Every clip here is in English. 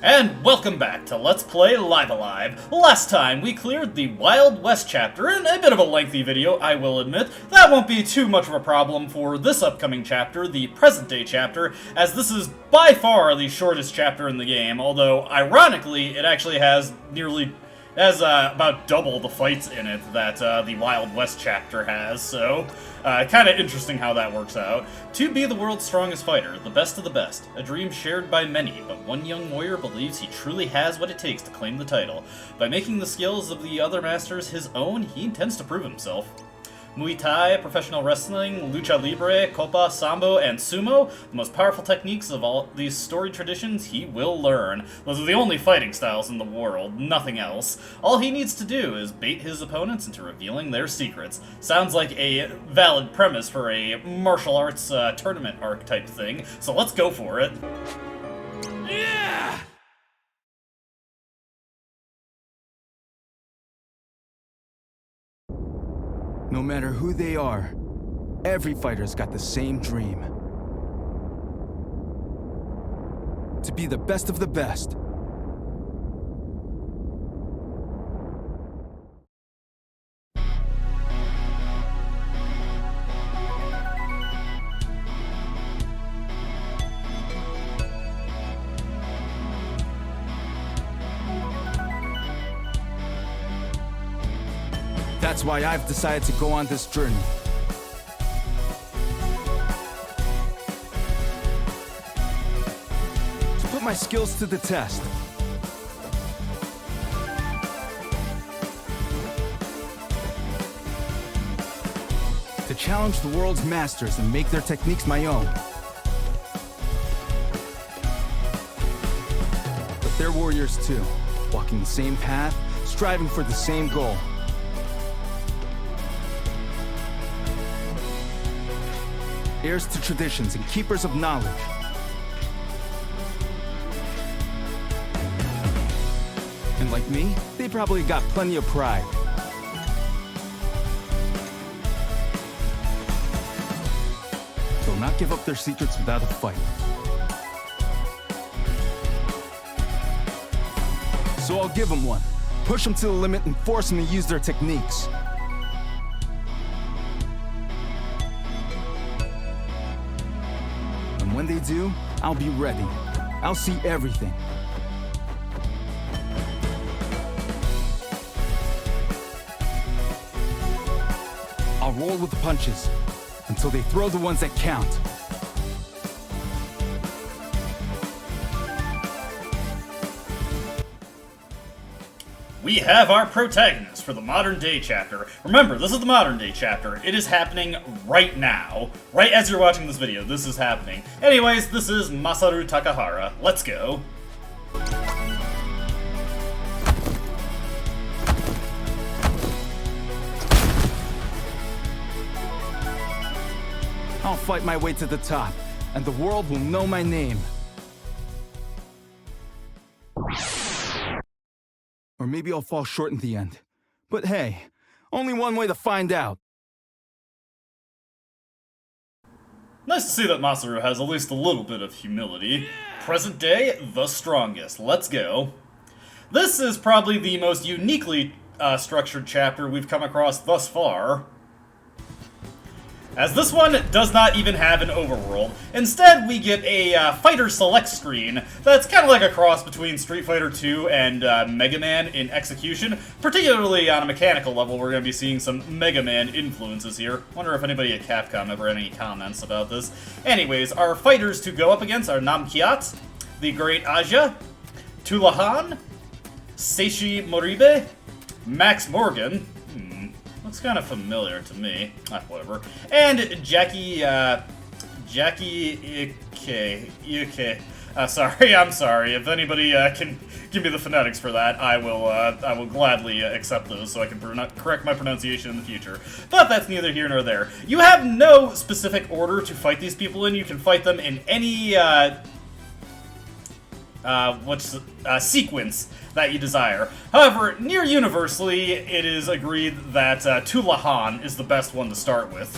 And welcome back to Let's Play Live Alive. Last time we cleared the Wild West chapter in a bit of a lengthy video, I will admit. That won't be too much of a problem for this upcoming chapter, the present day chapter, as this is by far the shortest chapter in the game, although ironically it actually has about double the fights in it that the Wild West chapter has, so kind of interesting how that works out. To be the world's strongest fighter, the best of the best, a dream shared by many, but one young warrior believes he truly has what it takes to claim the title. By making the skills of the other masters his own, he intends to prove himself. Muay Thai, professional wrestling, lucha libre, copa, sambo, and sumo, the most powerful techniques of all these storied traditions, he will learn. Those are the only fighting styles in the world, nothing else. All he needs to do is bait his opponents into revealing their secrets. Sounds like a valid premise for a martial arts tournament arc type thing, so let's go for it. Yeah! No matter who they are, every fighter's got the same dream. To be the best of the best. That's why I've decided to go on this journey. To put my skills to the test. To challenge the world's masters and make their techniques my own. But they're warriors too, walking the same path, striving for the same goal. Heirs to traditions and keepers of knowledge. And like me, they probably got plenty of pride. They'll not give up their secrets without a fight. So I'll give them one. Push them to the limit and force them to use their techniques. When they do, I'll be ready. I'll see everything. I'll roll with the punches until they throw the ones that count. We have our protagonist for the modern day chapter. Remember, this is the modern day chapter. It is happening right now. Right as you're watching this video, this is happening. Anyways, this is Masaru Takahara. Let's go. I'll fight my way to the top, and the world will know my name. Or maybe I'll fall short in the end. But hey, only one way to find out. Nice to see that Masaru has at least a little bit of humility. Present day, the strongest. Let's go. This is probably the most uniquely structured chapter we've come across thus far, as this one does not even have an overworld. Instead, we get a fighter select screen that's kind of like a cross between Street Fighter II and Mega Man in execution. Particularly on a mechanical level, we're going to be seeing some Mega Man influences here. Wonder if anybody at Capcom ever had any comments about this. Anyways, our fighters to go up against are Namkiat, the Great Aja, Tulahan, Seishi Moribe, Max Morgan. Looks kind of familiar to me. Whatever. And Jackie Ike. I'm sorry. If anybody can give me the phonetics for that, I will gladly accept those so I can correct my pronunciation in the future. But that's neither here nor there. You have no specific order to fight these people in. You can fight them in any sequence that you desire. However, near universally, it is agreed that Tulahan is the best one to start with.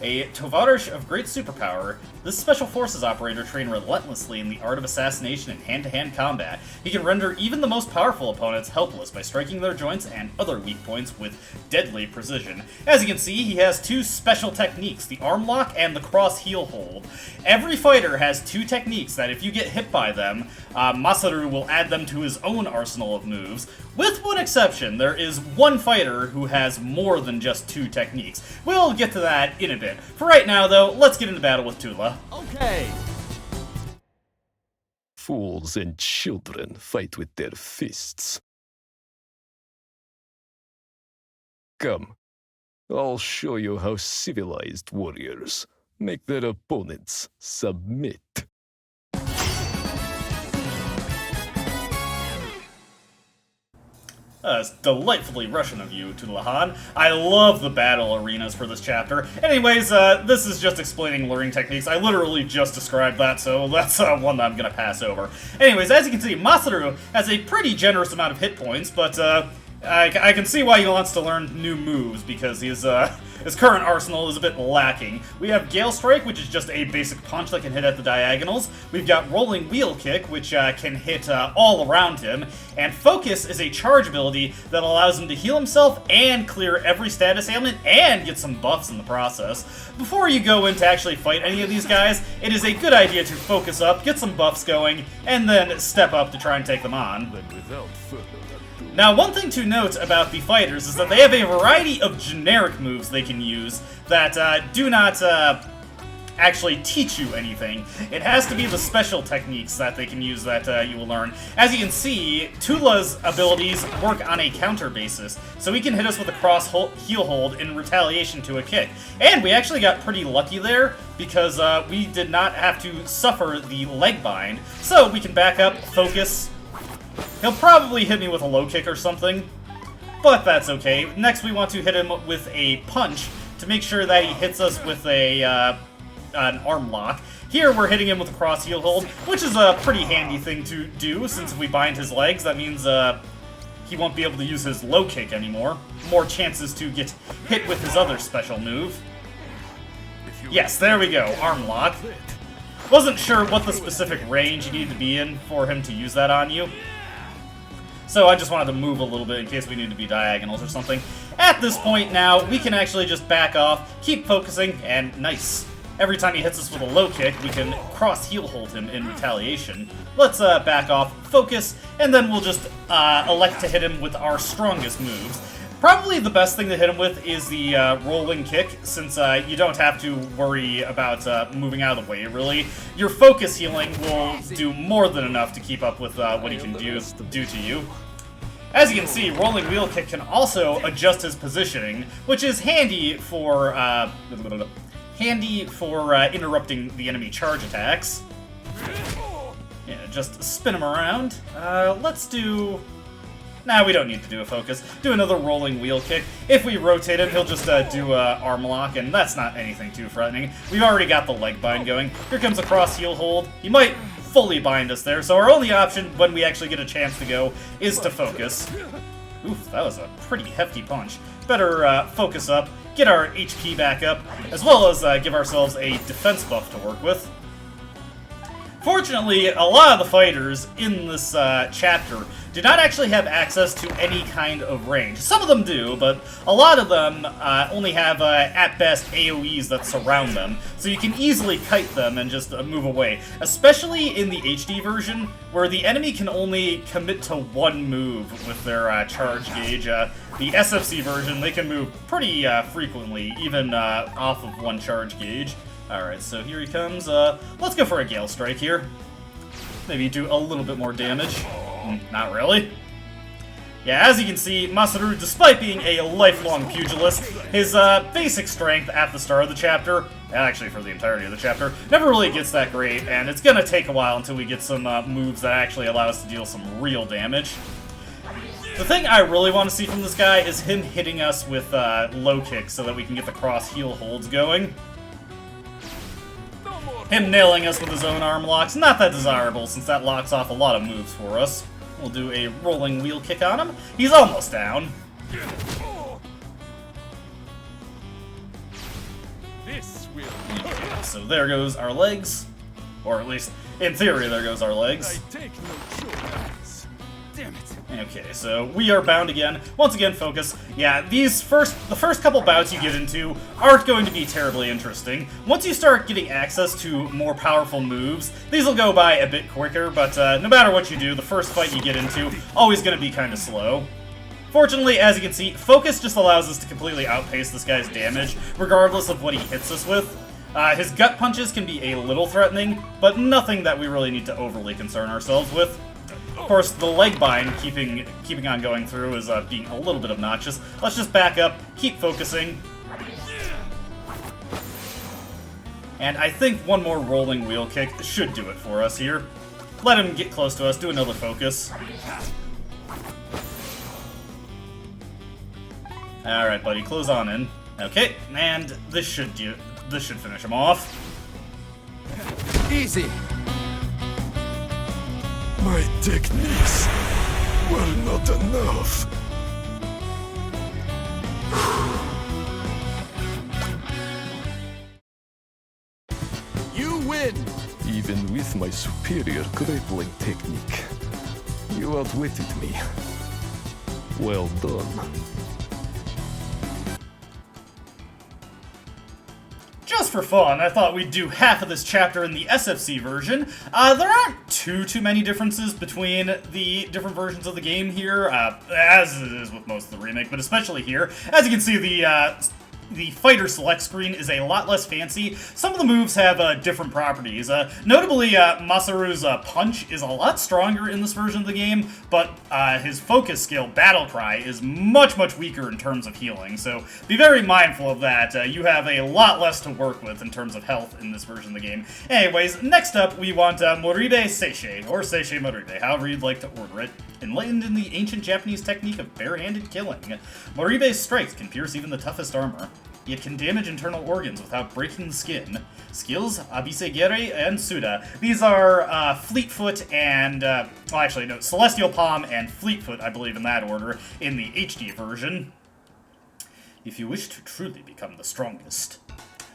A Tovarish of great superpower, This Special Forces operator trained relentlessly in the art of assassination and hand-to-hand combat. He can render even the most powerful opponents helpless by striking their joints and other weak points with deadly precision. As you can see, he has two special techniques, the arm lock and the cross heel hold. Every fighter has two techniques that if you get hit by them, Masaru will add them to his own arsenal of moves. With one exception, there is one fighter who has more than just two techniques. We'll get to that in a bit. For right now, though, let's get into battle with Tula. Okay. Fools and children fight with their fists. Come, I'll show you how civilized warriors make their opponents submit. It's delightfully Russian of you, Tulahan. I love the battle arenas for this chapter. Anyways, this is just explaining luring techniques. I literally just described that, so that's one that I'm gonna pass over. Anyways, as you can see, Masaru has a pretty generous amount of hit points, but I can see why he wants to learn new moves, because his current arsenal is a bit lacking. We have Gale Strike, which is just a basic punch that can hit at the diagonals. We've got Rolling Wheel Kick, which can hit all around him. And Focus is a charge ability that allows him to heal himself and clear every status ailment and get some buffs in the process. Before you go in to actually fight any of these guys, it is a good idea to focus up, get some buffs going, and then step up to try and take them on. But without further ado, now, one thing to note about the fighters is that they have a variety of generic moves they can use that do not actually teach you anything. It has to be the special techniques that they can use that you will learn. As you can see, Tula's abilities work on a counter basis, so he can hit us with a cross heel hold in retaliation to a kick. And we actually got pretty lucky there, because we did not have to suffer the leg bind, so we can back up, focus. He'll probably hit me with a low kick or something, but that's okay. Next, we want to hit him with a punch to make sure that he hits us with an arm lock. Here, we're hitting him with a cross heel hold, which is a pretty handy thing to do, since if we bind his legs, that means he won't be able to use his low kick anymore. More chances to get hit with his other special move. Yes, there we go, arm lock. Wasn't sure what the specific range you needed to be in for him to use that on you, so I just wanted to move a little bit in case we need to be diagonals or something. At this point now, we can actually just back off, keep focusing, and nice. Every time he hits us with a low kick, we can cross heel hold him in retaliation. Let's back off, focus, and then we'll just elect to hit him with our strongest moves. Probably the best thing to hit him with is the rolling kick, since you don't have to worry about moving out of the way, really. Your focus healing will do more than enough to keep up with what he can do to you. As you can see, Rolling Wheel Kick can also adjust his positioning, which is handy for interrupting the enemy charge attacks. Yeah, just spin him around. Let's do... Nah, we don't need to do a focus. Do another Rolling Wheel Kick. If we rotate him, he'll just do a arm lock, and that's not anything too threatening. We've already got the leg bind going. Here comes a cross heel hold. He might fully bind us there, so our only option when we actually get a chance to go is to focus. Oof, that was a pretty hefty punch. Better focus up, get our HP back up, as well as give ourselves a defense buff to work with. Fortunately, a lot of the fighters in this chapter do not actually have access to any kind of range. Some of them do, but a lot of them only have, at best, AoEs that surround them, so you can easily kite them and just move away. Especially in the HD version, where the enemy can only commit to one move with their charge gauge. The SFC version, they can move pretty frequently, even off of one charge gauge. Alright, so here he comes. Let's go for a Gale Strike here. Maybe do a little bit more damage. Not really. Yeah, as you can see, Masaru, despite being a lifelong pugilist, his basic strength at the start of the chapter, actually for the entirety of the chapter, never really gets that great, and it's gonna take a while until we get some moves that actually allow us to deal some real damage. The thing I really want to see from this guy is him hitting us with low kicks so that we can get the cross heel holds going. Him nailing us with his own arm locks, not that desirable since that locks off a lot of moves for us. We'll do a rolling wheel kick on him. He's almost down. so there goes our legs. Or at least, in theory, there goes our legs. I take no shortcuts. Damn it. Okay, so we are bound again. Once again, focus. Yeah, the first couple bouts you get into aren't going to be terribly interesting. Once you start getting access to more powerful moves, these will go by a bit quicker, but no matter what you do, the first fight you get into, always going to be kind of slow. Fortunately, as you can see, focus just allows us to completely outpace this guy's damage, regardless of what he hits us with. His gut punches can be a little threatening, but nothing that we really need to overly concern ourselves with. Of course, the leg bind keeping on going through is being a little bit obnoxious. Let's just back up, keep focusing. And I think one more rolling wheel kick should do it for us here. Let him get close to us, do another focus. Alright, buddy, close on in. Okay, and this should finish him off. Easy. My techniques were not enough. You win. Even with my superior grappling technique, you outwitted me. Well done. Just for fun, I thought we'd do half of this chapter in the SFC version. There aren't too many differences between the different versions of the game here, as it is with most of the remake, but especially here. As you can see, the fighter select screen is a lot less fancy. Some of the moves have different properties. Notably, Masaru's punch is a lot stronger in this version of the game, but his focus skill, Battle Cry, is much weaker in terms of healing, so be very mindful of that. You have a lot less to work with in terms of health in this version of the game. Anyways, next up we want Moribe Seishei, or Seishei Moribe, however you'd like to order it. Enlightened in the ancient Japanese technique of bare-handed killing, Moribe's strikes can pierce even the toughest armor. It can damage internal organs without breaking the skin. Skills, Abisegere and Suda. These are Fleetfoot and, well actually no, Celestial Palm and Fleetfoot, I believe in that order, in the HD version. If you wish to truly become the strongest,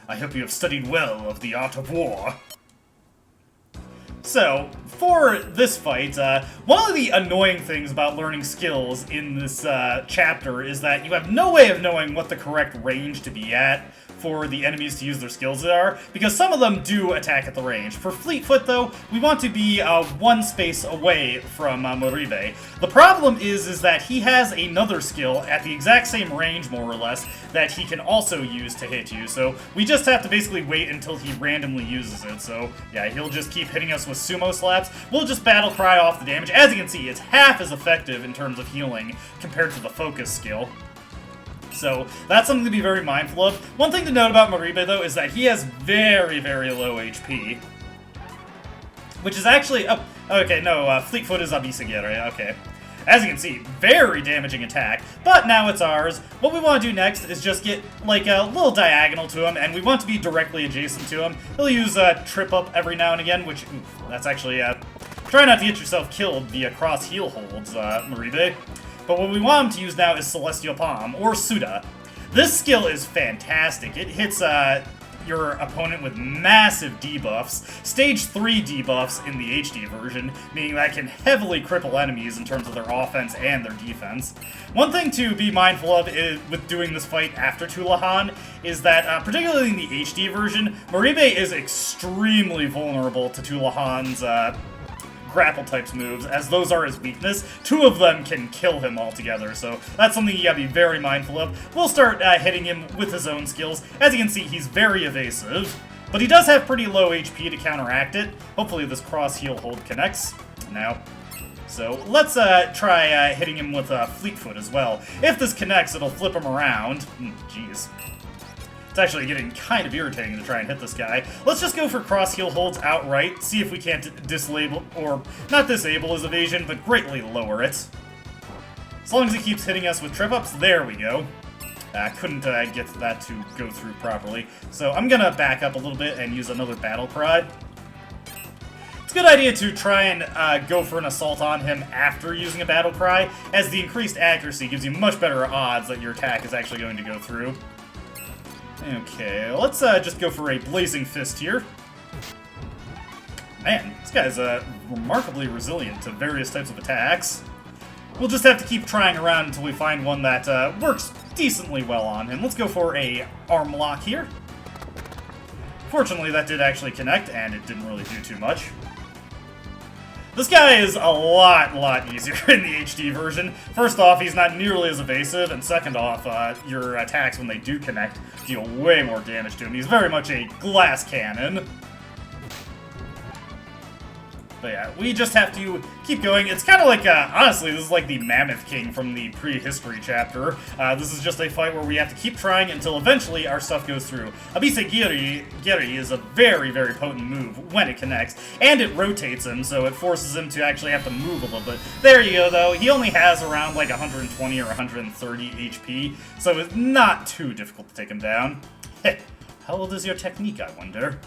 I hope you have studied well of the art of war. So, for this fight, one of the annoying things about learning skills in this chapter is that you have no way of knowing what the correct range to be at for the enemies to use their skills are, because some of them do attack at the range. For Fleetfoot, though, we want to be one space away from Moribe. The problem is that he has another skill at the exact same range, more or less, that he can also use to hit you, so we just have to basically wait until he randomly uses it. So, yeah, he'll just keep hitting us with sumo slaps. We'll just Battle Cry off the damage. As you can see, it's half as effective in terms of healing compared to the focus skill. So, that's something to be very mindful of. One thing to note about Moribe, though, is that he has very low HP. Which is actually... Oh, okay, no, Fleetfoot is Abisegere, okay. As you can see, very damaging attack, but now it's ours. What we want to do next is just get, like, a little diagonal to him, and we want to be directly adjacent to him. He'll use Trip Up every now and again, which, oof, that's actually, try not to get yourself killed via cross heel holds, Moribe. But what we want him to use now is Celestial Palm, or Suda. This skill is fantastic. It hits your opponent with massive debuffs, stage 3 debuffs in the HD version, meaning that can heavily cripple enemies in terms of their offense and their defense. One thing to be mindful of with doing this fight after Tullahan is that, particularly in the HD version, Moribe is extremely vulnerable to Tullahan's grapple types moves, as those are his weakness. 2 of them can kill him altogether, so that's something you gotta be very mindful of. We'll start hitting him with his own skills. As you can see, he's very evasive, but he does have pretty low HP to counteract it. Hopefully this cross heel hold connects. Now, so let's try hitting him with Fleetfoot as well. If this connects, it'll flip him around. Jeez. It's actually getting kind of irritating to try and hit this guy. Let's just go for cross heel holds outright, see if we can't dislabel, or not disable his evasion, but greatly lower it. As long as he keeps hitting us with trip-ups, there we go. Couldn't get that to go through properly. So I'm gonna back up a little bit and use another Battle Cry. It's a good idea to try and go for an assault on him after using a Battle Cry, as the increased accuracy gives you much better odds that your attack is actually going to go through. Okay, let's just go for a Blazing Fist here. Man, this guy's remarkably resilient to various types of attacks. We'll just have to keep trying around until we find one that works decently well on him. Let's go for a arm lock here. Fortunately, that did actually connect, and it didn't really do too much. This guy is a lot easier in the HD version. First off, he's not nearly as evasive, and second off, your attacks, when they do connect, deal way more damage to him. He's very much a glass cannon. But yeah, we just have to keep going. It's kind of like, honestly, this is like the Mammoth King from the prehistory chapter. This is just a fight where we have to keep trying until eventually our stuff goes through. Abise Giri is a very potent move when it connects, and it rotates him, so it forces him to actually have to move a little bit. There you go, though. He only has around like 120 or 130 HP, so it's not too difficult to take him down. How old is your technique, I wonder?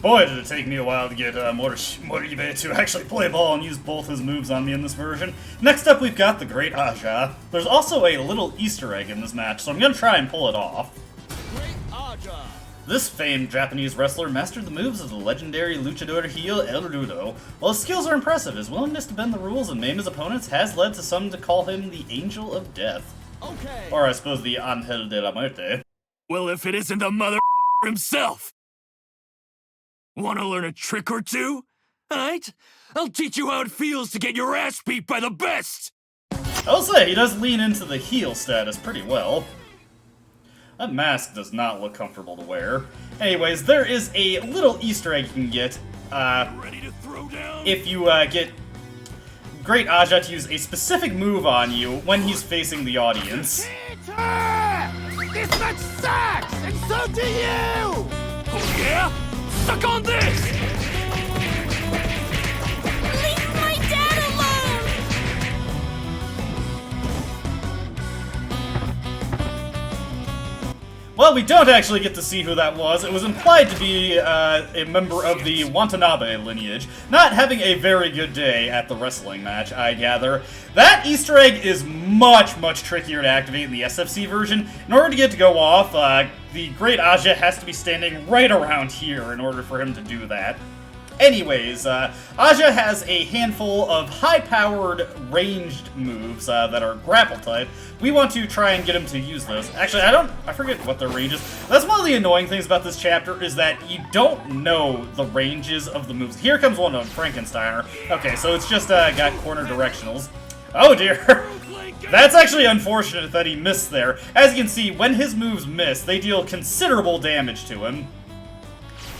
Boy, did it take me a while to get Moribe to actually play ball and use both his moves on me in this version. Next up, we've got the Great Aja. There's also a little Easter egg in this match, so I'm going to try and pull it off. Great Aja. This famed Japanese wrestler mastered the moves of the legendary luchador heel El Rudo. While his skills are impressive, his willingness to bend the rules and maim his opponents has led to some to call him the Angel of Death. Okay. Or I suppose the Ángel de la Muerte. Well, if it isn't the mother himself! Want to learn a trick or two? Alright? I'll teach you how it feels to get your ass beat by the best! I'll say, he does lean into the heel status pretty well. That mask does not look comfortable to wear. Anyways, there is a little Easter egg you can get, Ready to throw down? if you, get Great Aja to use a specific move on you when he's facing the audience. This match sucks! And so do you! Oh yeah? Suck on this! Leave my dad alone! Well, we don't actually get to see who that was. It was implied to be a member of the Watanabe lineage. Not having a very good day at the wrestling match, I gather. That Easter egg is much trickier to activate in the SFC version. In order to get it to go off, the Great Aja has to be standing right around here in order for him to do that. Anyways, Aja has a handful of high-powered ranged moves that are grapple type. We want to try and get him to use those. Actually, I forget what their range is. That's one of the annoying things about this chapter, is that you don't know the ranges of the moves. Here comes one of Frankensteiner. Okay, so it's just got corner directionals. Oh dear. That's actually unfortunate that he missed there. As you can see, when his moves miss, they deal considerable damage to him.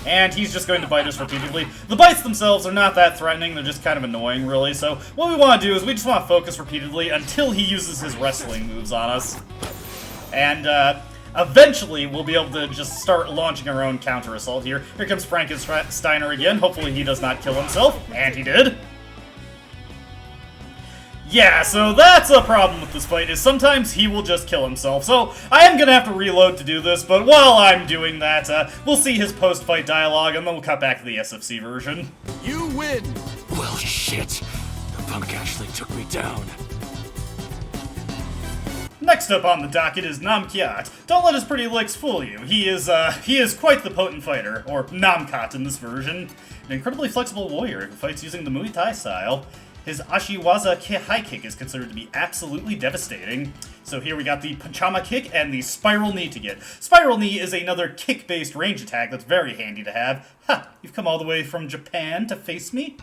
And he's just going to bite us repeatedly. The bites themselves are not that threatening, they're just kind of annoying, really. So what we want to do is we just want to focus repeatedly until he uses his wrestling moves on us. And eventually we'll be able to just start launching our own counter-assault here. Here comes Frankensteiner again. Hopefully he does not kill himself. And he did. Yeah, so that's a problem with this fight, is sometimes he will just kill himself. So I am going to have to reload to do this, but while I'm doing that, we'll see his post-fight dialogue, and then we'll cut back to the SFC version. You win! Well, shit. The punk actually took me down. Next up on the docket is Namkyat. Don't let his pretty licks fool you. He is quite the potent fighter, or Namkat in this version. An incredibly flexible warrior who fights using the Muay Thai style. His Ashiwaza high kick is considered to be absolutely devastating. So here we got the Panchama kick and the Spiral Knee to get. Spiral Knee is another kick-based range attack that's very handy to have. Ha! You've come all the way from Japan to face me?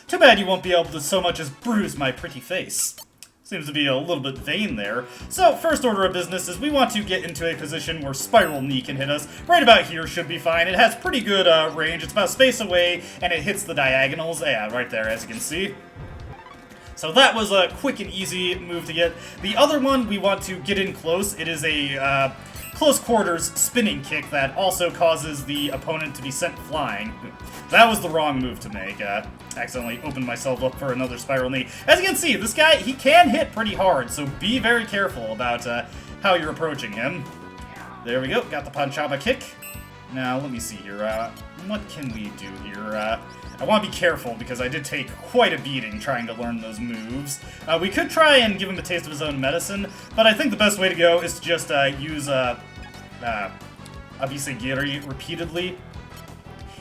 Too bad you won't be able to so much as bruise my pretty face. Seems to be a little bit vain there. So, first order of business is we want to get into a position where Spiral Knee can hit us. Right about here should be fine. It has pretty good range. It's about space away, and it hits the diagonals. Yeah, right there, as you can see. So that was a quick and easy move to get. The other one, we want to get in close. It is a close quarters spinning kick that also causes the opponent to be sent flying. That was the wrong move to make. Accidentally opened myself up for another Spiral Knee. As you can see, this guy, he can hit pretty hard, so be very careful about how you're approaching him. There we go, got the Panchama kick. Now, let me see here. What can we do here? I want to be careful because I did take quite a beating trying to learn those moves. We could try and give him a taste of his own medicine, but I think the best way to go is to just use Abisegiri repeatedly,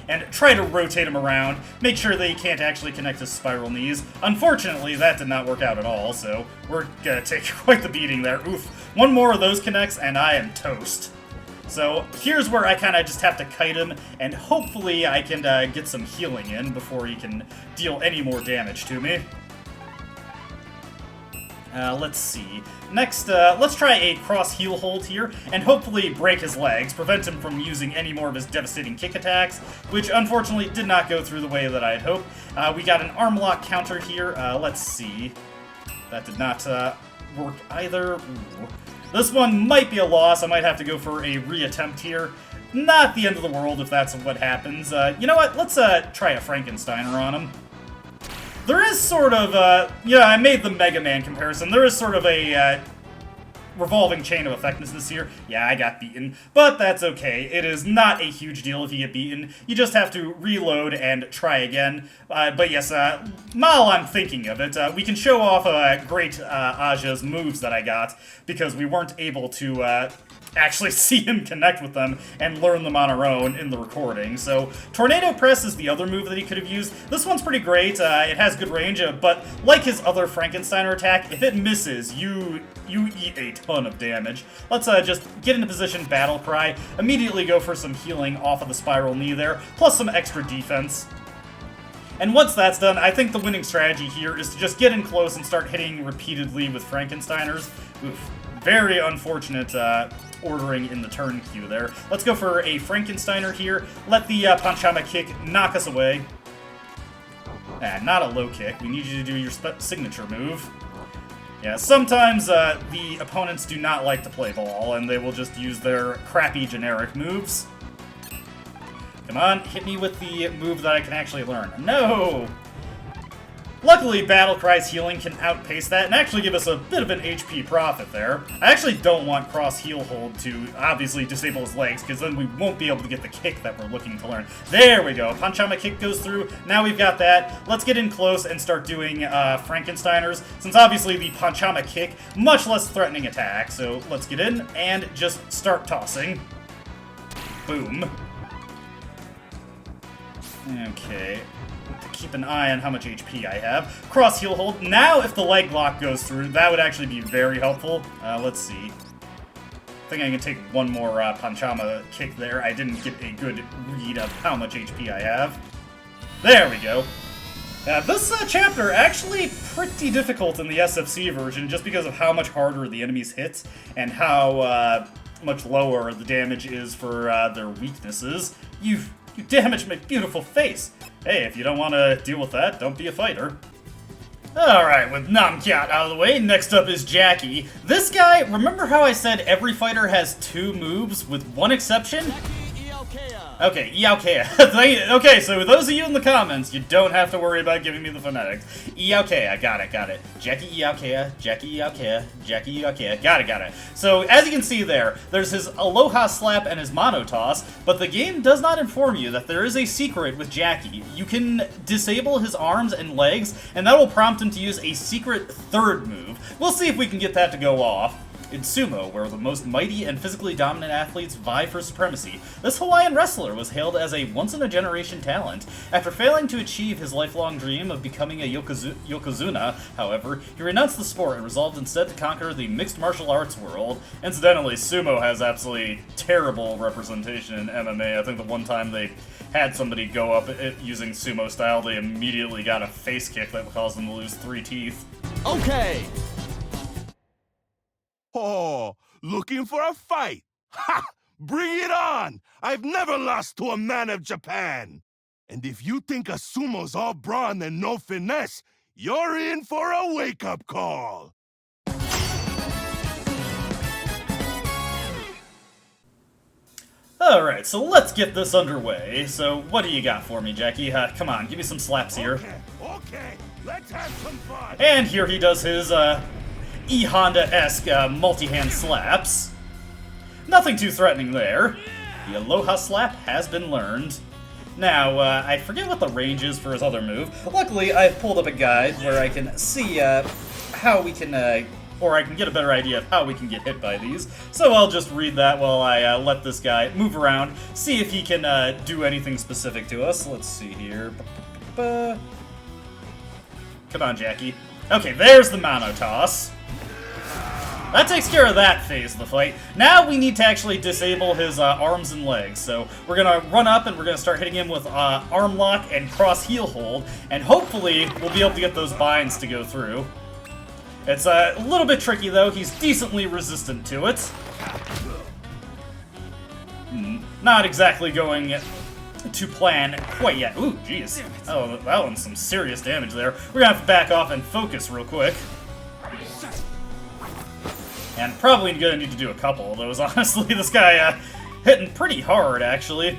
and try to rotate him around, make sure that he can't actually connect his spiral knees. Unfortunately, that did not work out at all, so we're gonna take quite the beating there. Oof. One more of those connects, and I am toast. So here's where I kind of just have to kite him, and hopefully I can get some healing in before he can deal any more damage to me. Let's see. Next, let's try a cross heel hold here, and hopefully break his legs, prevent him from using any more of his devastating kick attacks, which unfortunately did not go through the way that I had hoped. We got an arm lock counter here. Let's see. That did not work either. Ooh. This one might be a loss. I might have to go for a reattempt here. Not the end of the world if that's what happens. You know what? Let's try a Frankensteiner on him. There is sort of, yeah, I made the Mega Man comparison. There is sort of a revolving chain of effectiveness here. Yeah, I got beaten, but that's okay. It is not a huge deal if you get beaten. You just have to reload and try again. But yes, while I'm thinking of it, we can show off great Aja's moves that I got, because we weren't able to actually see him connect with them and learn them on our own in the recording. So Tornado Press is the other move that he could have used. This one's pretty great. It has good range, but like his other Frankensteiner attack, if it misses, you eat a ton of damage. Let's just get into position, Battle Cry, immediately go for some healing off of the spiral knee there, plus some extra defense. And once that's done, I think the winning strategy here is to just get in close and start hitting repeatedly with Frankensteiners. Oof. Very unfortunate ordering in the turn queue there. Let's go for a Frankensteiner here. Let the Panchama kick knock us away. Not a low kick. We need you to do your signature move. Yeah, sometimes the opponents do not like to play ball, and they will just use their crappy generic moves. Come on, hit me with the move that I can actually learn. No! Luckily, Battle Cry's healing can outpace that and actually give us a bit of an HP profit there. I actually don't want cross heel hold to obviously disable his legs, because then we won't be able to get the kick that we're looking to learn. There we go. Panchama kick goes through. Now we've got that. Let's get in close and start doing Frankensteiners, since obviously the Panchama kick, much less threatening attack. So let's get in and just start tossing. Boom. Okay. Keep an eye on how much HP I have. Cross heel hold. Now, if the leg lock goes through, that would actually be very helpful. Let's see. I think I can take one more Panchama kick there. I didn't get a good read of how much HP I have. There we go. This chapter actually pretty difficult in the SFC version, just because of how much harder the enemies hit and how much lower the damage is for their weaknesses. You damaged my beautiful face. Hey, if you don't want to deal with that, don't be a fighter. Alright, with Namkyat out of the way, next up is Jackie. This guy, remember how I said every fighter has 2 moves, with one exception? Okay, Iaukea. Okay, so those of you in the comments, you don't have to worry about giving me the phonetics. Iaukea, got it. Jackie Iaukea, Jackie Iaukea, Jackie Iaukea, got it. So, as you can see there, there's his Aloha Slap and his Mono Toss, but the game does not inform you that there is a secret with Jackie. You can disable his arms and legs, and that will prompt him to use a secret third move. We'll see if we can get that to go off. In sumo, where the most mighty and physically dominant athletes vie for supremacy, this Hawaiian wrestler was hailed as a once-in-a-generation talent. After failing to achieve his lifelong dream of becoming a Yokozuna, however, he renounced the sport and resolved instead to conquer the mixed martial arts world. Incidentally, sumo has absolutely terrible representation in MMA. I think the one time they had somebody go up using sumo style, they immediately got a face kick that caused them to lose 3 teeth. Okay! Oh, looking for a fight? Ha! Bring it on! I've never lost to a man of Japan! And if you think a sumo's all brawn and no finesse, you're in for a wake-up call! Alright, so let's get this underway. So, what do you got for me, Jackie? Come on, give me some slaps here. Okay, let's have some fun! And here he does his, E-Honda-esque multi-hand slaps. Nothing too threatening there. The Aloha Slap has been learned. Now, I forget what the range is for his other move. Luckily, I've pulled up a guide where I can see how we can or I can get a better idea of how we can get hit by these. So I'll just read that while I let this guy move around, see if he can do anything specific to us. Let's see here. Come on, Jackie. Okay, there's the Mano Toss. That takes care of that phase of the fight. Now we need to actually disable his arms and legs. So we're going to run up and we're going to start hitting him with arm lock and cross heel hold. And hopefully we'll be able to get those binds to go through. It's a little bit tricky though. He's decently resistant to it. Not exactly going to plan quite yet. Ooh, jeez. Oh, that one's some serious damage there. We're going to have to back off and focus real quick. And probably gonna need to do a couple of those, honestly. This guy hitting pretty hard, actually.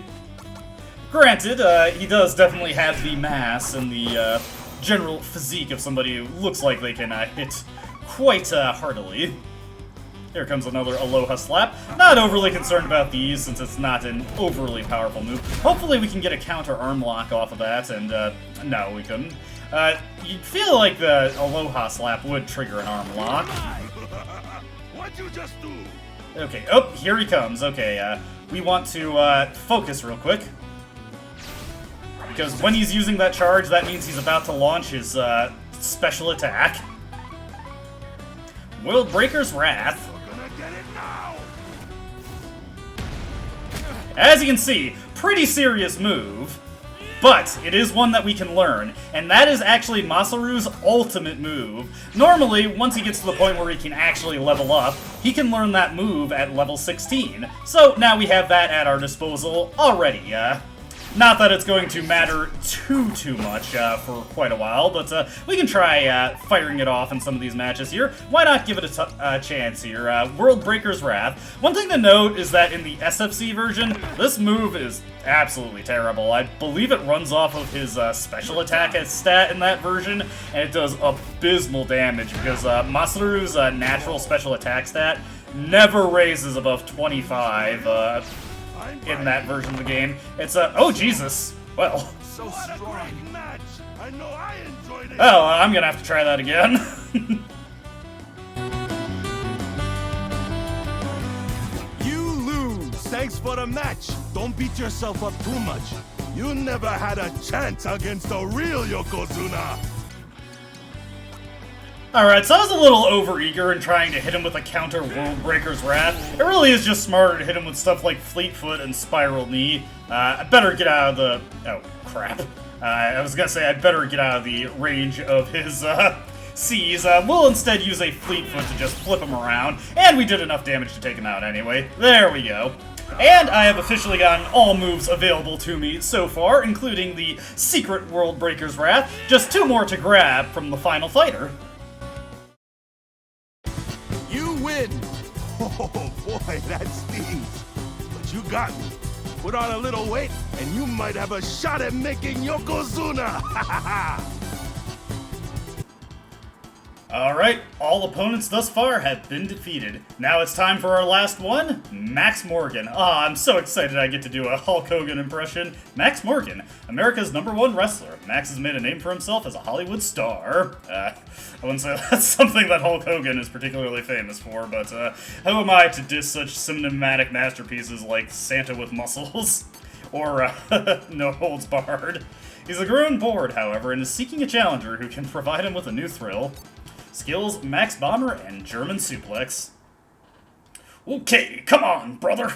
Granted, he does definitely have the mass and the general physique of somebody who looks like they can hit quite heartily. Here comes another Aloha Slap. Not overly concerned about these, since it's not an overly powerful move. Hopefully we can get a counter arm lock off of that, and no, we couldn't. You'd feel like the Aloha Slap would trigger an arm lock. What'd you just do? Okay, oh, here he comes. Okay, we want to focus real quick. Because when he's using that charge, that means he's about to launch his special attack. World Breaker's Wrath. We're gonna get it now. As you can see, pretty serious move. But it is one that we can learn, and that is actually Masaru's ultimate move. Normally, once he gets to the point where he can actually level up, he can learn that move at level 16. So now we have that at our disposal already. Not that it's going to matter too much for quite a while, but we can try firing it off in some of these matches here. Why not give it a chance here? World Breaker's Wrath. One thing to note is that in the SFC version, this move is absolutely terrible. I believe it runs off of his special attack stat in that version, and it does abysmal damage because Masaru's natural special attack stat never raises above 25 in that version of the game. It's oh Jesus, well. So strong. Match. I know I enjoyed it. Oh, I'm gonna have to try that again. You lose. Thanks for the match. Don't beat yourself up too much. You never had a chance against a real Yokozuna. Alright, so I was a little overeager in trying to hit him with a counter World Breaker's Wrath. It really is just smarter to hit him with stuff like Fleet Foot and Spiral Knee. I better get out of the... Oh, crap. I was gonna say I'd better get out of the range of his C's. We'll instead use a Fleet Foot to just flip him around, and we did enough damage to take him out anyway. There we go. And I have officially gotten all moves available to me so far, including the secret World Breaker's Wrath. Just 2 more to grab from the final fighter. Win. Oh boy, that stings. But you got me. Put on a little weight, and you might have a shot at making Yokozuna. Alright, all opponents thus far have been defeated. Now it's time for our last one, Max Morgan. I'm so excited I get to do a Hulk Hogan impression. Max Morgan, America's #1 wrestler. Max has made a name for himself as a Hollywood star. I wouldn't say that's something that Hulk Hogan is particularly famous for, but who am I to diss such cinematic masterpieces like Santa with Muscles? Or No Holds Barred. He's grown bored, however, and is seeking a challenger who can provide him with a new thrill. Skills, Max Bomber, and German Suplex. Okay, come on, brother.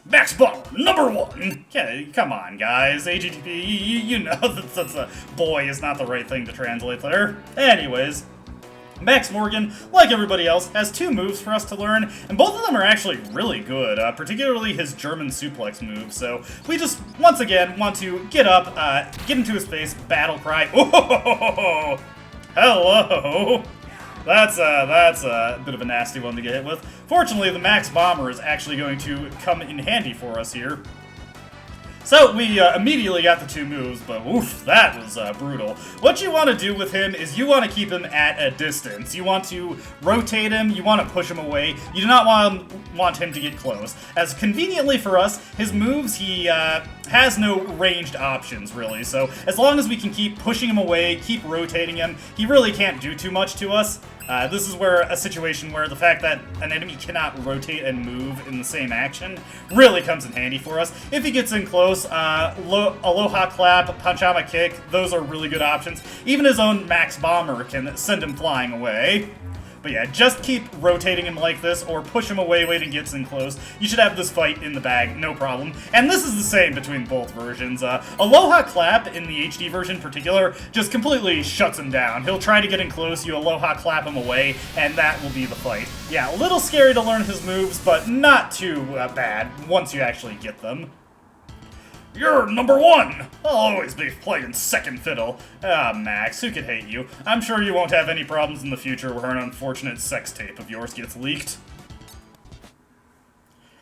Max Bomber, #1. Yeah, come on, guys. AGTP, you know that's a boy is not the right thing to translate there. Anyways, Max Morgan, like everybody else, has 2 moves for us to learn, and both of them are actually really good, particularly his German suplex move. So we just, once again, want to get up, get into his face, battle cry. Oh, hello! That's a bit of a nasty one to get hit with. Fortunately, the Max Bomber is actually going to come in handy for us here. So we immediately got the 2 moves, but oof, that was brutal. What you want to do with him is you want to keep him at a distance. You want to rotate him, you want to push him away. You do not want him to get close. As conveniently for us, his moves, he has no ranged options, really. So as long as we can keep pushing him away, keep rotating him, he really can't do too much to us. This is where a situation where the fact that an enemy cannot rotate and move in the same action really comes in handy for us. If he gets in close, Aloha Clap, Panchama Kick, those are really good options. Even his own Max Bomber can send him flying away. But yeah, just keep rotating him like this, or push him away when he gets in close. You should have this fight in the bag, no problem. And this is the same between both versions. Aloha Clap, in the HD version in particular, just completely shuts him down. He'll try to get in close, you Aloha Clap him away, and that will be the fight. Yeah, a little scary to learn his moves, but not too bad once you actually get them. You're number one! I'll always be playing second fiddle. Ah, Max, who could hate you? I'm sure you won't have any problems in the future where an unfortunate sex tape of yours gets leaked.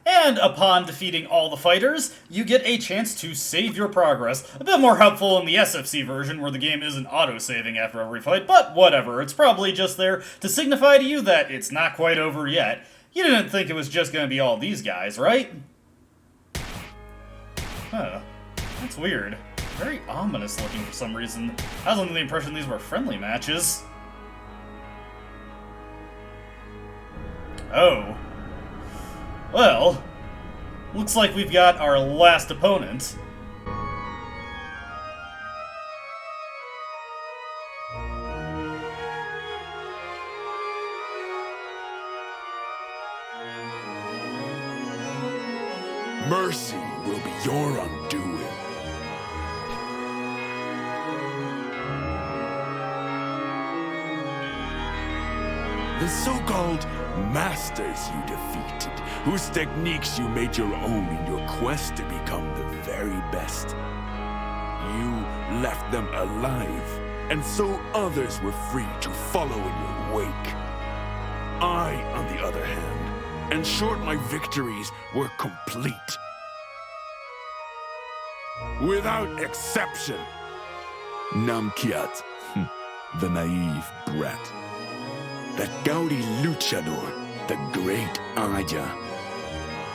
And upon defeating all the fighters, you get a chance to save your progress. A bit more helpful in the SFC version where the game isn't auto-saving after every fight, but whatever, it's probably just there to signify to you that it's not quite over yet. You didn't think it was just gonna be all these guys, right? Huh. That's weird. Very ominous looking for some reason. I was under the impression these were friendly matches. Oh. Well, looks like we've got our last opponent. Mercy will be your undoing. The so-called masters you defeated, whose techniques you made your own in your quest to become the very best. You left them alive, and so others were free to follow in your wake. I, on the other hand, ensured my victories were complete. Without exception. Namkiat, the naive brat. That gaudy luchador, the great Aya.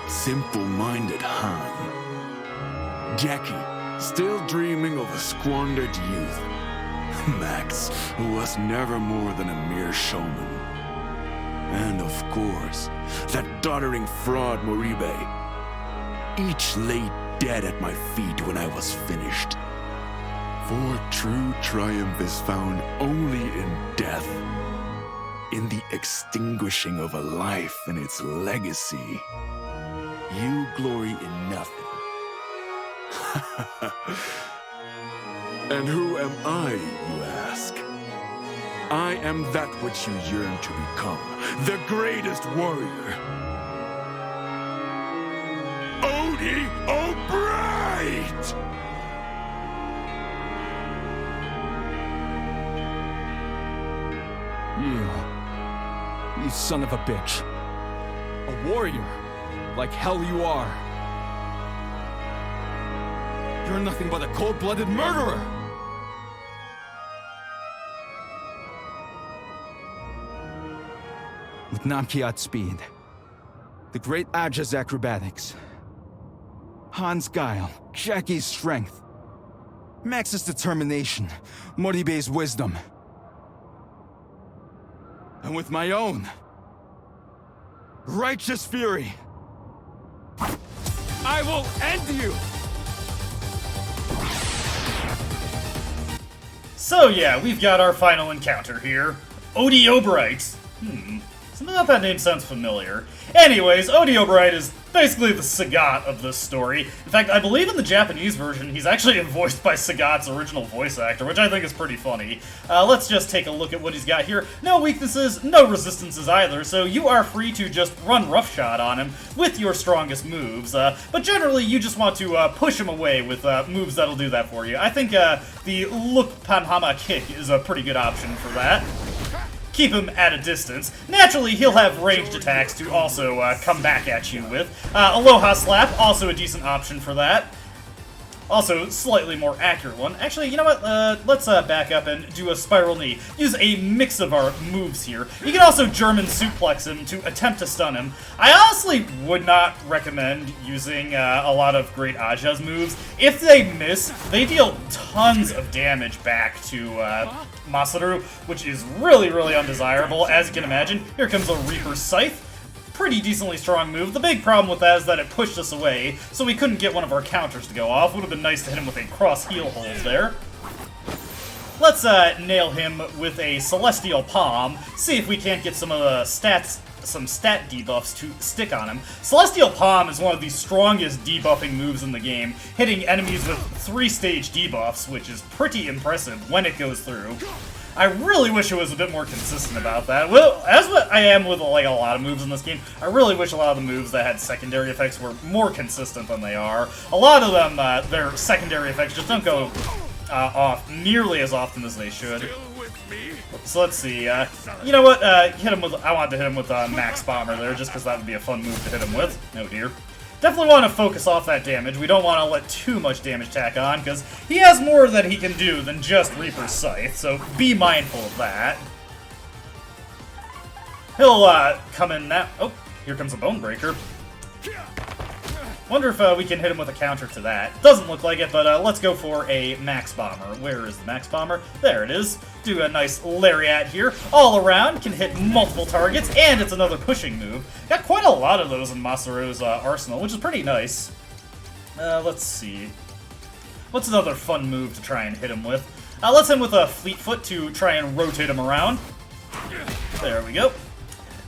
Simple-minded Han. Jackie, still dreaming of a squandered youth. Max, who was never more than a mere showman. And of course, that doddering fraud Moribe. Each lay dead at my feet when I was finished. For true triumph is found only in death. In the extinguishing of a life and its legacy. You glory in nothing. And who am I, you ask? I am that which you yearn to become, the greatest warrior. Odie O'Bright! You son of a bitch. A warrior, like hell you are. You're nothing but a cold-blooded murderer! With Namkiat's speed, the great Aja's acrobatics, Han's guile, Jackie's strength, Max's determination, Moribe's wisdom, and with my own righteous fury, I will end you! So yeah, we've got our final encounter here. Odie O'Bright. Something about that name sounds familiar. Anyways, Odie O'Bright is basically the Sagat of this story. In fact, I believe in the Japanese version, he's actually voiced by Sagat's original voice actor, which I think is pretty funny. Let's just take a look at what he's got here. No weaknesses, no resistances either, so you are free to just run roughshod on him with your strongest moves. But generally, you just want to push him away with moves that'll do that for you. I think the Look Panhama Kick is a pretty good option for that. Keep him at a distance. Naturally, he'll have ranged attacks to also come back at you with. Aloha Slap, also a decent option for that. Also, slightly more accurate one. Actually, you know what? Let's back up and do a spiral knee. Use a mix of our moves here. You can also German suplex him to attempt to stun him. I honestly would not recommend using a lot of Great Aja's moves. If they miss, they deal tons of damage back to Masaru, which is really, really undesirable. As you can imagine, here comes a Reaper Scythe. Pretty decently strong move. The big problem with that is that it pushed us away, so we couldn't get one of our counters to go off. Would have been nice to hit him with a cross heel hold there. Let's nail him with a Celestial Palm, see if we can't get some of the stats, some stat debuffs to stick on him. Celestial Palm is one of the strongest debuffing moves in the game, hitting enemies with 3-stage debuffs, which is pretty impressive when it goes through. I really wish it was a bit more consistent about that. Well, as what I am with like a lot of moves in this game, I really wish a lot of the moves that had secondary effects were more consistent than they are. A lot of them, their secondary effects just don't go off nearly as often as they should. So let's see. You know what? Hit him with. I wanted to hit him with Max Bomber there, just because that would be a fun move to hit him with. Oh dear. Definitely want to focus off that damage. We don't want to let too much damage tack on, because he has more that he can do than just Reaper's Scythe, so be mindful of that. He'll come in now. Oh, here comes a Bone Breaker. Wonder if we can hit him with a counter to that. Doesn't look like it, but let's go for a Max Bomber. Where is the Max Bomber? There it is. Do a nice Lariat here. All around, can hit multiple targets, and it's another pushing move. Got quite a lot of those in Masaru's arsenal, which is pretty nice. Let's see. What's another fun move to try and hit him with? Let's hit him with a Fleet Foot to try and rotate him around. There we go.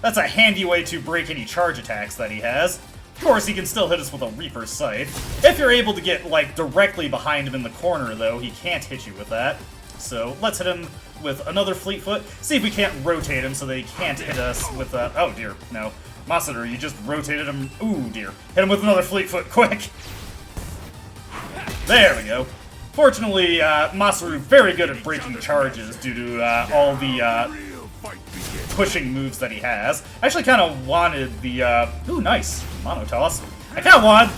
That's a handy way to break any charge attacks that he has. Of course, he can still hit us with a Reaper's Scythe. If you're able to get, like, directly behind him in the corner, though, he can't hit you with that. So, let's hit him with another Fleet Foot. See if we can't rotate him so that he can't hit us with a... Oh, dear. No. Masaru, you just rotated him. Ooh, dear. Hit him with another Fleet Foot, quick! There we go. Fortunately, Masaru very good at breaking charges due to all the pushing moves that he has. I actually kind of wanted the... Ooh, nice. Mono Toss. I kind of wanted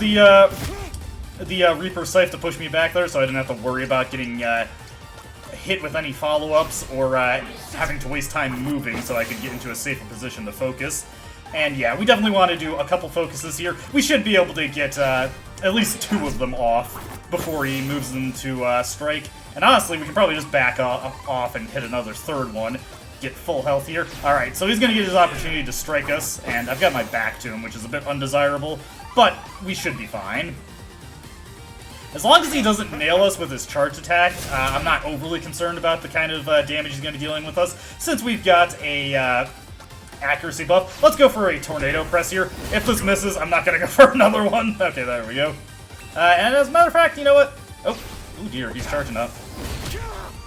the Reaper Scythe to push me back there so I didn't have to worry about getting hit with any follow-ups or having to waste time moving so I could get into a safer position to focus. And yeah, we definitely want to do a couple focuses here. We should be able to get at least 2 of them off before he moves them to strike. And honestly, we can probably just back off and hit another 3rd one. Get full health here. Alright, so he's going to get his opportunity to strike us, and I've got my back to him, which is a bit undesirable, but we should be fine. As long as he doesn't nail us with his charge attack, I'm not overly concerned about the kind of damage he's going to be dealing with us, since we've got a accuracy buff. Let's go for a Tornado Press here. If this misses, I'm not going to go for another one. Okay, there we go. And as a matter of fact, you know what? Oh dear, he's charging up.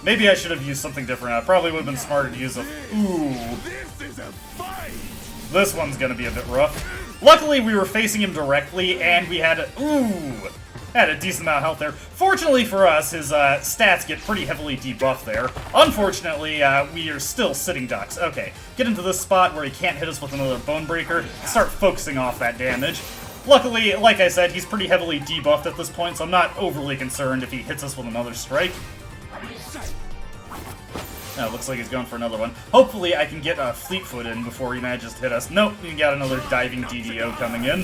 Maybe I should have used something different. I probably would have been smarter to use a... Ooh. This one's gonna be a bit rough. Luckily, we were facing him directly, and we had a decent amount of health there. Fortunately for us, his stats get pretty heavily debuffed there. Unfortunately, we are still sitting ducks. Okay, get into this spot where he can't hit us with another Bone Breaker. Start focusing off that damage. Luckily, like I said, he's pretty heavily debuffed at this point, so I'm not overly concerned if he hits us with another strike. Oh, looks like he's going for another one. Hopefully I can get a Fleet Foot in before he manages to hit us. Nope, we got another diving DDO coming in.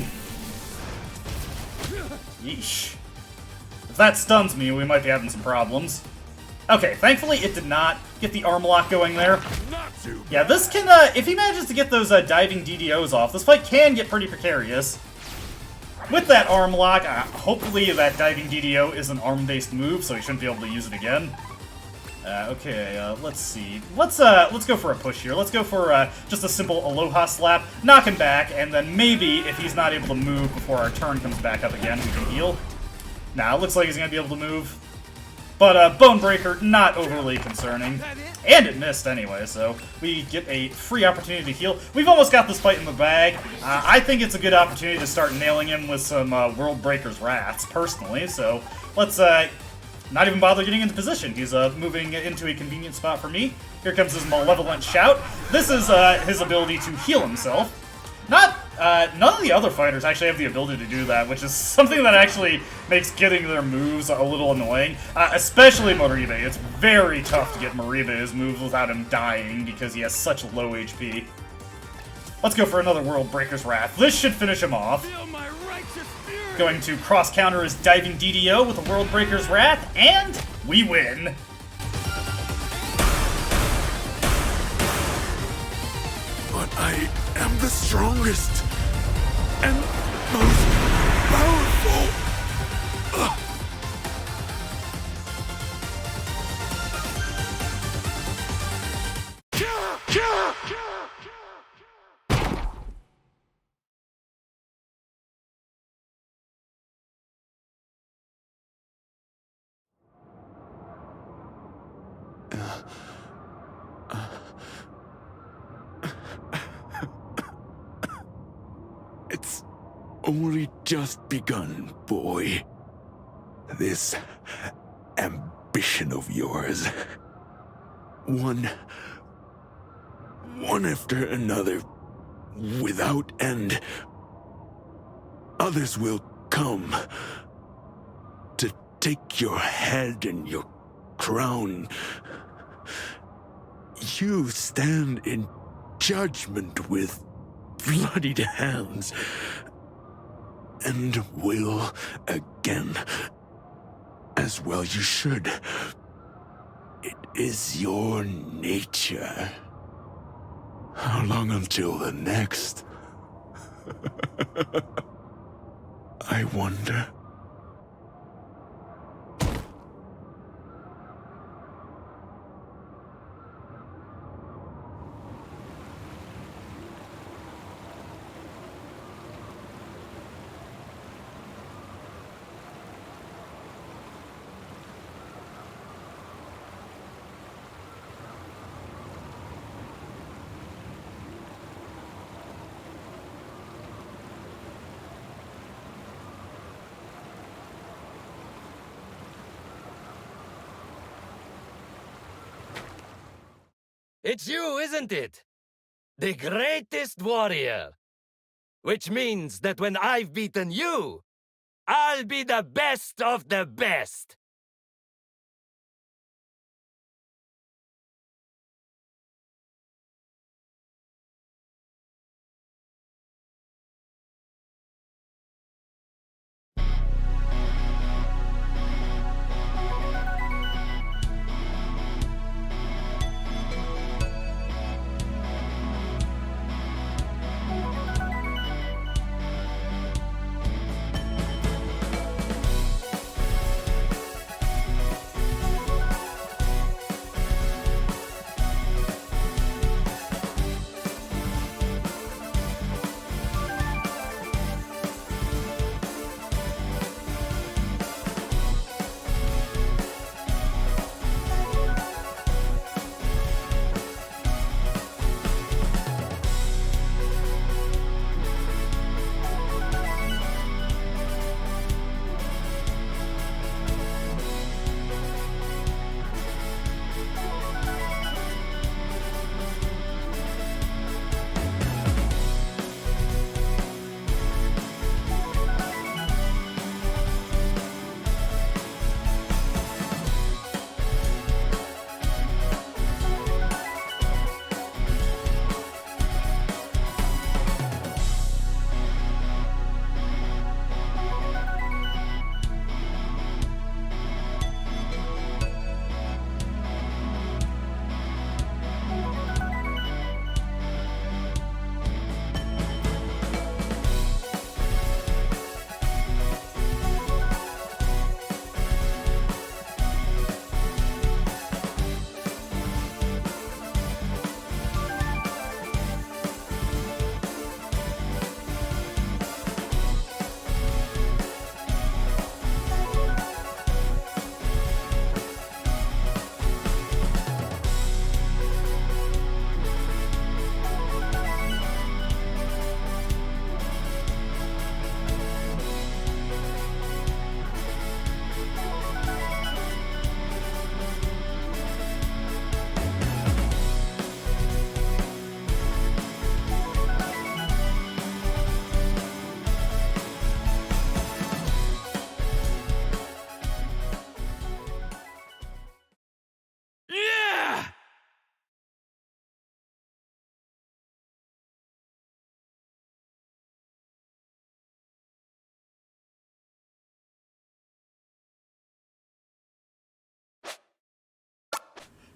Yeesh. If that stuns me, we might be having some problems. Okay, thankfully it did not get the arm lock going there. Yeah, this can, if he manages to get those diving DDOs off, this fight can get pretty precarious. With that arm lock, hopefully that diving DDO is an arm-based move, so he shouldn't be able to use it again. Okay, let's see. Let's go for a push here. Let's go for just a simple Aloha Slap, knock him back, and then maybe if he's not able to move before our turn comes back up again, we can heal. Nah, it looks like he's gonna be able to move. But Bone Breaker, not overly concerning. And it missed anyway, so we get a free opportunity to heal. We've almost got this fight in the bag. I think it's a good opportunity to start nailing him with some World Breaker's Wraths, personally, so let's not even bother getting into position. He's moving into a convenient spot for me. Here comes his Malevolent Shout. This is his ability to heal himself. Not None of the other fighters actually have the ability to do that, which is something that actually makes getting their moves a little annoying. Especially Moribe. It's very tough to get Moribe's moves without him dying because he has such low HP. Let's go for another World Breaker's Wrath. This should finish him off. Going to cross-counter his diving DDO with a World Breaker's Wrath, and we win! But I am the strongest and most powerful. It's only just begun, boy. This ambition of yours. One after another, without end. Others will come to take your head and your crown. You stand in judgment with bloodied hands, and will again, as well you should. It is your nature. How long until the next? I wonder. It's you, isn't it? The greatest warrior. Which means that when I've beaten you, I'll be the best of the best.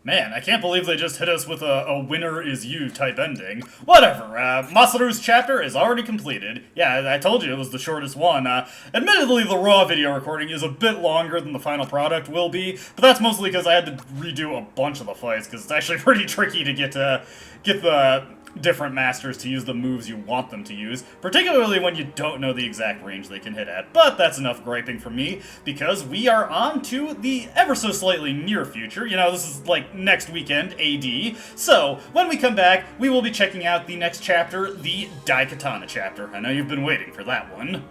Man, I can't believe they just hit us with a winner is you type ending. Whatever, Masaru's chapter is already completed. Yeah, I told you it was the shortest one. Admittedly, the raw video recording is a bit longer than the final product will be, but that's mostly because I had to redo a bunch of the fights, because it's actually pretty tricky to get the different masters to use the moves you want them to use, particularly when you don't know the exact range they can hit at. But that's enough griping from me, because we are on to the ever so slightly near future. You know, this is like next weekend, AD. So, when we come back, we will be checking out the next chapter, the Daikatana chapter. I know you've been waiting for that one.